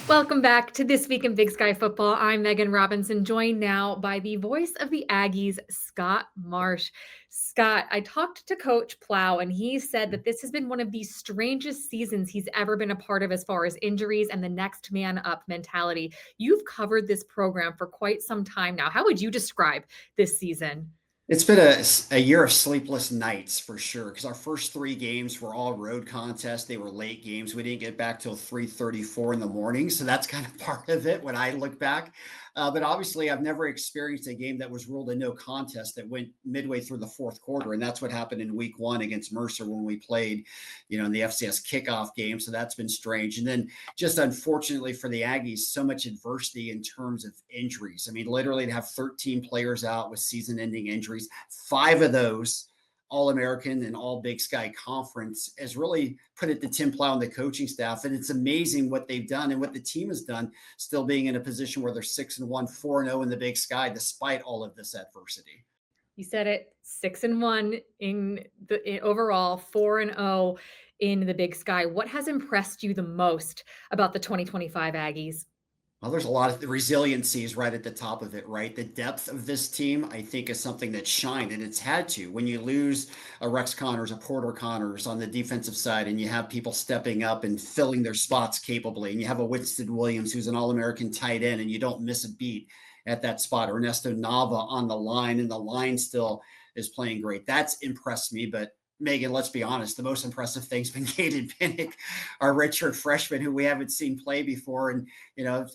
Welcome back to This Week in Big Sky Football. I'm Megan Robinson, joined now by the voice of the Aggies, Scott Marsh. Scott, I talked to Coach Plow, and he said that this has been one of the strangest seasons he's ever been a part of as far as injuries and the next man up mentality. You've covered this program for quite some time now. How would you describe this season? It's been a year of sleepless nights for sure because our first three games were all road contests. They were late games. We didn't get back till 3:34 in the morning. So that's kind of part of it when I look back. But obviously, I've never experienced a game that was ruled a no contest that went midway through the fourth quarter. And that's what happened in week one against Mercer when we played, in the FCS kickoff game. So that's been strange. And then just unfortunately for the Aggies, so much adversity in terms of injuries. I mean, literally to have 13 players out with season ending injuries, five of those All-American and all Big Sky Conference has really put it to Tim Plow and the coaching staff. And it's amazing what they've done and what the team has done, still being in a position where they're 6-1, 4-0 in the Big Sky, despite all of this adversity. You said it, 6-1 overall, 4-0 in the Big Sky. What has impressed you the most about the 2025 Aggies? Well, there's a lot of the resiliencies right at the top of it, right? The depth of this team, I think, is something that shined, and it's had to. When you lose a Rex Connors, a Porter Connors on the defensive side, and you have people stepping up and filling their spots capably, and you have a Winston Williams who's an All-American tight end, and you don't miss a beat at that spot. Ernesto Nava on the line, and the line still is playing great. That's impressed me, but Megan, let's be honest, the most impressive thing's been Caden Pinnock, our redshirt freshman who we haven't seen play before, and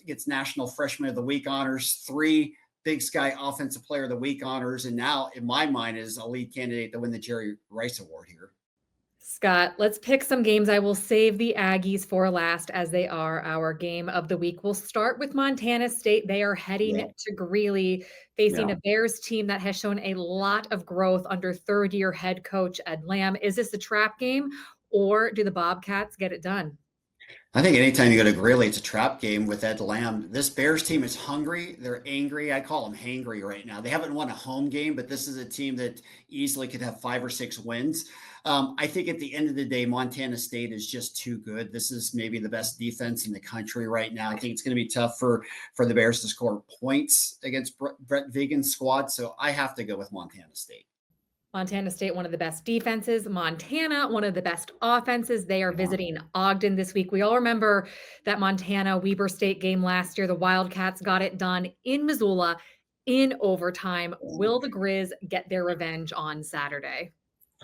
gets National Freshman of the Week honors, 3 Big Sky Offensive Player of the Week honors, and now, in my mind, is a lead candidate to win the Jerry Rice Award here. Scott, let's pick some games. I will save the Aggies for last as they are our game of the week. We'll start with Montana State. They are heading Yeah, to Greeley, facing yeah. a Bears team that has shown a lot of growth under third-year head coach Ed Lamb. Is this a trap game, or do the Bobcats get it done? I think anytime you go to Greeley, it's a trap game with Ed Lamb. This Bears team is hungry. They're angry. I call them hangry right now. They haven't won a home game, but this is a team that easily could have 5 or 6 wins. I think at the end of the day, Montana State is just too good. This is maybe the best defense in the country right now. I think it's going to be tough for the Bears to score points against Brett Vigen's squad. So I have to go with Montana State. Montana State, one of the best defenses. Montana, one of the best offenses. They are Yeah. visiting Ogden this week. We all remember that Montana Weber State game last year. The Wildcats got it done in Missoula in overtime. Will the Grizz get their revenge on Saturday?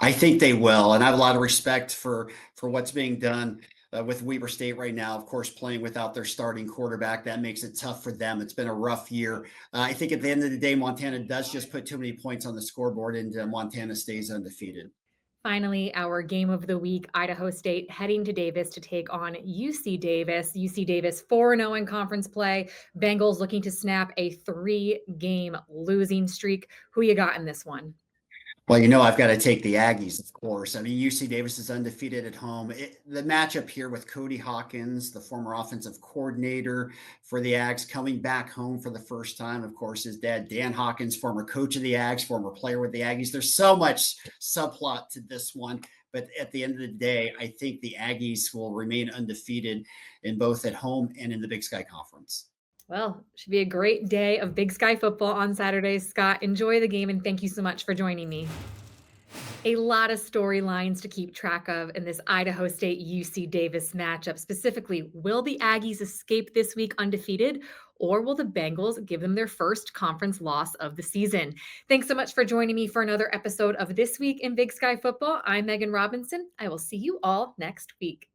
I think they will, and I have a lot of respect for what's being done with Weber State right now. Of course, playing without their starting quarterback, that makes it tough for them. It's been a rough year. I think at the end of the day, Montana does just put too many points on the scoreboard, and Montana stays undefeated. Finally, our game of the week, Idaho State heading to Davis to take on UC Davis. UC Davis 4-0 in conference play. Bengals looking to snap a 3-game losing streak. Who you got in this one? Well, I've got to take the Aggies, of course. I mean, UC Davis is undefeated at home. The matchup here with Cody Hawkins, the former offensive coordinator for the Ags, coming back home for the first time. Of course, his dad, Dan Hawkins, former coach of the Ags, former player with the Aggies. There's so much subplot to this one. But at the end of the day, I think the Aggies will remain undefeated in both at home and in the Big Sky Conference. Well, should be a great day of Big Sky football on Saturday. Scott, enjoy the game and thank you so much for joining me. A lot of storylines to keep track of in this Idaho State UC Davis matchup. Specifically, will the Aggies escape this week undefeated, or will the Bengals give them their first conference loss of the season? Thanks so much for joining me for another episode of This Week in Big Sky Football. I'm Megan Robinson. I will see you all next week.